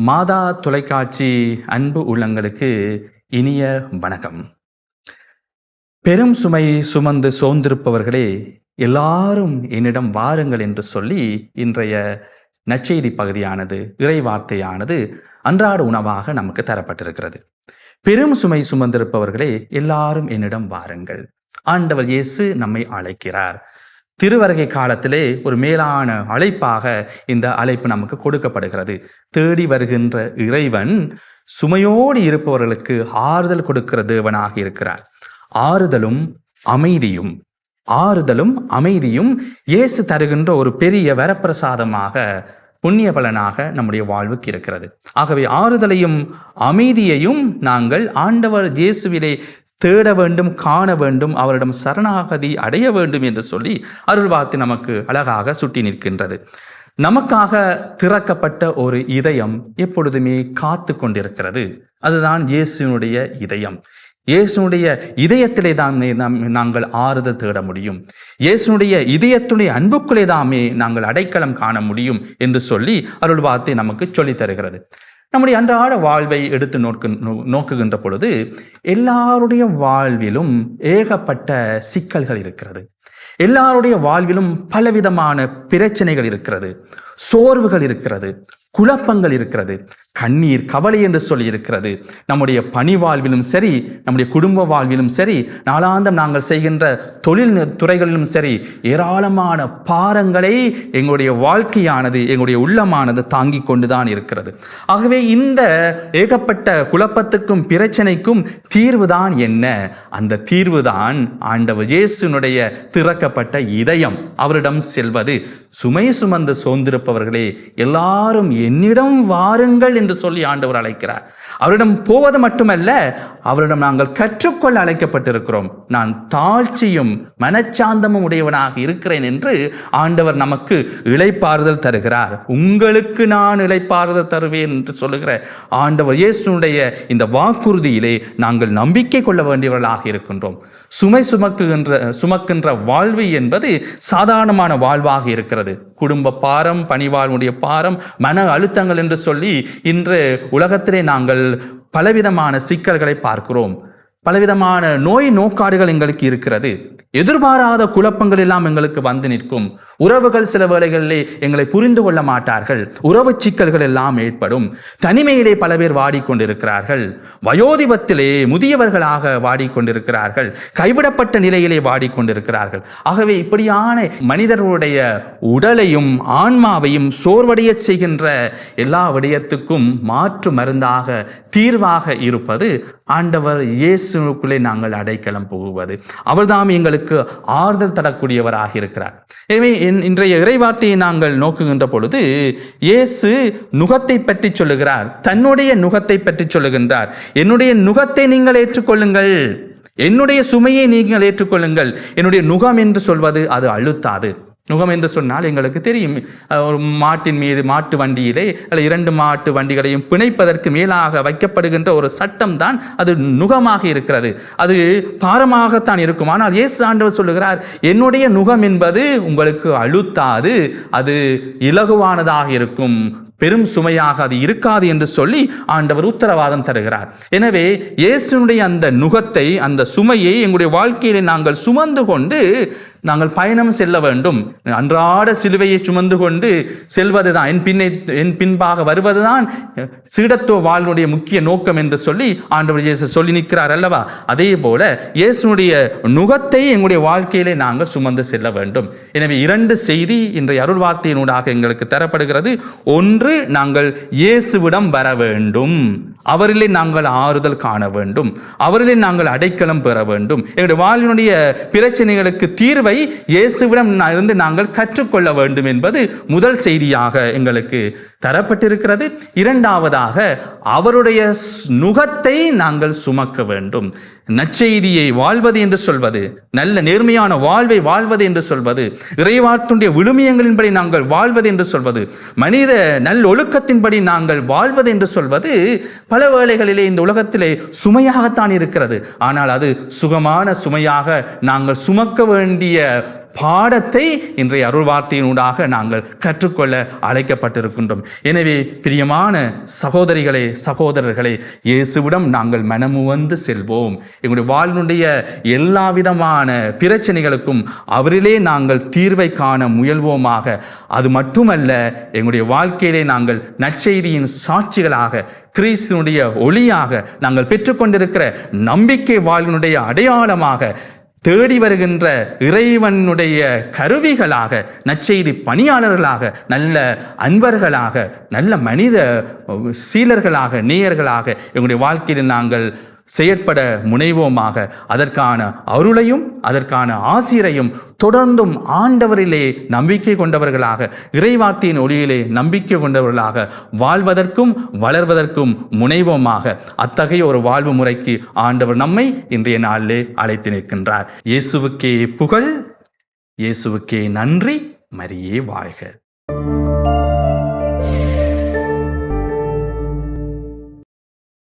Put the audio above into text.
மாதா தொலைக்காட்சி அன்பு உள்ளங்களுக்கு இனிய வணக்கம். பெரும் சுமை சுமந்து சோர்ந்திருப்பவர்களே, எல்லாரும் என்னிடம் வாருங்கள் என்று சொல்லி இன்றைய நற்செய்தி பகுதியானது, இறை வார்த்தையானது அன்றாட உணவாக நமக்கு தரப்பட்டிருக்கிறது. பெரும் சுமை சுமந்திருப்பவர்களே, எல்லாரும் என்னிடம் வாருங்கள். ஆண்டவர் இயேசு நம்மை அழைக்கிறார். திருவருகை காலத்திலே ஒரு மேலான அழைப்பாக இந்த அழைப்பு நமக்கு கொடுக்கப்படுகிறது. தேடி வருகின்ற இறைவன் சுமையோடு இருப்பவர்களுக்கு ஆறுதல் கொடுக்கிற தேவனாக இருக்கிறார். ஆறுதலும் அமைதியும் இயேசு தருகின்ற ஒரு பெரிய வரப்பிரசாதமாக, புண்ணிய பலனாக நம்முடைய வாழ்வுக்கு இருக்கிறது. ஆகவே ஆறுதலையும் அமைதியையும் நாங்கள் ஆண்டவர் இயேசுவிலே தேட வேண்டும், காண வேண்டும், அவரிடம் சரணாகதி அடைய வேண்டும் என்று சொல்லி அருள்வார்த்தை நமக்கு அழகாக சுட்டி நிற்கின்றது. நமக்காக திறக்கப்பட்ட ஒரு இதயம் எப்பொழுதுமே காத்து கொண்டிருக்கிறது. அதுதான் இயேசுனுடைய இதயம். இயேசுனுடைய இதயத்திலே தான் நாங்கள் ஆறுதல் தேட முடியும். இயேசுனுடைய இதயத்துடைய அன்புக்குள்ளே தாமே நாங்கள் அடைக்கலம் காண முடியும் என்று சொல்லி அருள்வார்த்தை நமக்கு சொல்லித் தருகிறது. நம்முடைய அன்றாட வாழ்வை எடுத்து நோக்குகின்ற பொழுது எல்லாருடைய வாழ்விலும் ஏகப்பட்ட சிக்கல்கள் இருக்கிறது. எல்லாருடைய வாழ்விலும் பலவிதமான பிரச்சனைகள் இருக்கிறது, சோர்வுகள் இருக்கிறது, குழப்பங்கள் இருக்கிறது, கண்ணீர், கவலை என்று சொல்லி இருக்கிறது. நம்முடைய பணி வாழ்விலும் சரி, நம்முடைய குடும்ப வாழ்விலும் சரி, நாளாந்தம் நாங்கள் செய்கின்ற தொழில் துறைகளிலும் சரி, ஏராளமான பாரங்களை எங்களுடைய வாழ்க்கையானது, எங்களுடைய உள்ளமானது தாங்கி கொண்டுதான் இருக்கிறது. ஆகவே இந்த ஏகப்பட்ட குழப்பத்துக்கும் பிரச்சனைக்கும் தீர்வுதான் என்ன? அந்த தீர்வுதான் ஆண்டவர் இயேசுனுடைய திறக்கப்பட்ட இதயம். அவரிடம் செல்வது. சுமை சுமந்து சோர்ந்திருப்பவர்களே, எல்லாரும் என்னிடம் வாருங்கள் என்று சொல்லி ஆண்டவர் அழைக்கிறார். அவரிடம் போவது மட்டுமல்ல, அவரிடம் நாங்கள் கற்றுக்கொள்ள அழைக்கப்பட்டிருக்கிறோம். நான் தாழ்ச்சியும் மனச்சாந்தமும் உடையவனாக இருக்கிறேன் என்று ஆண்டவர் நமக்கு இளைப்பாறுதல் தருகிறார். உங்களுக்கு நான் இளைப்பாறுதல் தருவேன் என்று சொல்லுகிற ஆண்டவர் இயேசுனுடைய இந்த வாக்குறுதியிலே நாங்கள் நம்பிக்கை கொள்ள வேண்டியவர்களாக இருக்கின்றோம். சுமை சுமக்கின்ற வாழ்வு என்பது சாதாரணமான வாழ்வாக இருக்கிறது. குடும்ப பாரம், பணிவாழ்வுடைய பாரம், மன அழுத்தங்கள் என்று சொல்லி இன்று உலகத்திலே நாங்கள் பலவிதமான சிக்கல்களை பார்க்கிறோம். பலவிதமான நோய் நோக்காடுகள் எங்களுக்கு இருக்கிறது. எதிர்பாராத குழப்பங்கள் எல்லாம் எங்களுக்கு வந்து நிற்கும். உறவுகள் சில வேளைகளிலே எங்களை புரிந்து கொள்ள மாட்டார்கள். உறவு சிக்கல்கள் எல்லாம் ஏற்படும். தனிமையிலே பல பேர் வாடிக்கொண்டிருக்கிறார்கள். வயோதிபத்திலே முதியவர்களாக வாடிக்கொண்டிருக்கிறார்கள். கைவிடப்பட்ட நிலையிலே வாடிக்கொண்டிருக்கிறார்கள். ஆகவே இப்படியான மனிதர்களுடைய உடலையும் ஆன்மாவையும் சோர்வடைய செய்கின்ற எல்லா விடயத்துக்கும் மாற்று மருந்தாக, தீர்வாக இருப்பது ஆண்டவர் இயேசுக்குள்ளே நாங்கள் அடைக்கலம் புகுவது. அவர்தாம் எங்களுக்கு ஆறுதல் தரக்கூடியவராக இருக்கிறார். எனவே இன்றைய இறைவார்த்தையை நாங்கள் நோக்குகின்ற பொழுது இயேசு நுகத்தை பற்றி சொல்லுகிறார். தன்னுடைய நுகத்தை பற்றி சொல்லுகின்றார். என்னுடைய நுகத்தை நீங்கள் ஏற்றுக்கொள்ளுங்கள், என்னுடைய சுமையை நீங்கள் ஏற்றுக்கொள்ளுங்கள். என்னுடைய நுகம் என்று சொல்வது அது அழுத்தாது. நுகம் என்று சொன்னால் எங்களுக்கு தெரியும், ஒரு மாட்டின் மீது, மாட்டு வண்டியிலே அல்ல 2 மாட்டு வண்டிகளையும் பிணைப்பதற்கு மேலாக வைக்கப்படுகின்ற ஒரு சட்டம் தான் அது நுகமாக இருக்கிறது. அது பாரமாகத்தான் இருக்கும். ஆனால் இயேசு ஆண்டவர் சொல்லுகிறார், என்னுடைய நுகம் என்பது உங்களுக்கு அழுத்தாது, அது இலகுவானதாக இருக்கும், பெரும் சுமையாக அது இருக்காது என்று சொல்லி ஆண்டவர் உத்தரவாதம் தருகிறார். எனவே இயேசுனுடைய அந்த நுகத்தை, அந்த சுமையை எங்களுடைய வாழ்க்கையிலே நாங்கள் சுமந்து கொண்டு நாங்கள் பயணம் செல்ல வேண்டும். அன்றாட சிலுவையை சுமந்து கொண்டு செல்வதுதான், என் பின்பாக வருவதுதான் சீடத்துவ வாழ்வுடைய முக்கிய நோக்கம் என்று சொல்லி ஆண்டவர் இயேசு சொல்லி நிற்கிறார் அல்லவா? அதே போல இயேசுனுடைய நுகத்தை எங்களுடைய வாழ்க்கையிலே நாங்கள் சுமந்து செல்ல வேண்டும். எனவே 2 செய்தி இன்றைய அருள் வார்த்தையினூடாக எங்களுக்கு தரப்படுகிறது. ஒன்று, நாங்கள் இயேசுவிடம் வர வேண்டும், அவரிலே நாங்கள் ஆறுதல் காண வேண்டும், அவரிலே நாங்கள் அடைக்கலம் பெற வேண்டும். எங்களுடைய வாழ்வினுடைய பிரச்சனைகளுக்கு தீர்வை இயேசுவிடம் இருந்து நாங்கள் கற்றுக்கொள்ள வேண்டும் என்பது முதல் செய்தியாக எங்களுக்கு தரப்பட்டிருக்கிறது. இரண்டாவதாக, அவருடைய நுகத்தை நாங்கள் சுமக்க வேண்டும். நற்செய்தியை வாழ்வது என்று சொல்வது, நல்ல நேர்மையான வாழ்வை வாழ்வது என்று சொல்வது, இறைவார்த்தையுடைய விழுமியங்களின்படி நாங்கள் வாழ்வது என்று சொல்வது, மனித நல்லொழுக்கத்தின்படி நாங்கள் வாழ்வது என்று சொல்வது பல வேளைகளிலே இந்த உலகத்திலே சுமையாகத்தான் இருக்கிறது. ஆனால் அது சுகமான சுமையாக, நாங்கள் சுமக்க வேண்டிய பாடத்தை இன்றைய அருள் வார்த்தையினூடாக நாங்கள் கற்றுக்கொள்ள அழைக்கப்பட்டிருக்கின்றோம். எனவே பிரியமான சகோதரிகளே, சகோதரர்களே, இயேசுவிடம் நாங்கள் மனமுவந்து செல்வோம். எங்களுடைய வாழ்வினுடைய எல்லா விதமான பிரச்சனைகளுக்கும் அவரிலே நாங்கள் தீர்வை காண முயல்வோமாக. அது மட்டுமல்ல, எங்களுடைய வாழ்க்கையிலே நாங்கள் நற்செய்தியின் சாட்சிகளாக, கிறிஸ்துவினுடைய ஒளியாக, நாங்கள் பெற்றுக்கொண்டிருக்கிற நம்பிக்கை வாழ்வினுடைய அடையாளமாக, தேடி வருகின்ற இறைவனுடைய கருவிகளாக, நற்செய்தி பணியாளர்களாக, நல்ல அன்பர்களாக, நல்ல மனித சீலர்களாக, நேயர்களாக எங்களுடைய வாழ்க்கையில் நாங்கள் செயற்பட முனைவோமாக. அதற்கான அருளையும் அதற்கான ஆசிரையும் தொடர்ந்தும் ஆண்டவரிலே நம்பிக்கை கொண்டவர்களாக, இறைவார்த்தையின் ஒளியிலே நம்பிக்கை கொண்டவர்களாக வாழ்வதற்கும் வளர்வதற்கும் முனைவோமாக. அத்தகைய ஒரு வாழ்வு முறைக்கு ஆண்டவர் நம்மை இன்றைய நாளிலே அழைத்து நிற்கின்றார். இயேசுவுக்கே புகழ், இயேசுவுக்கே நன்றி, மரியே வாழ்க.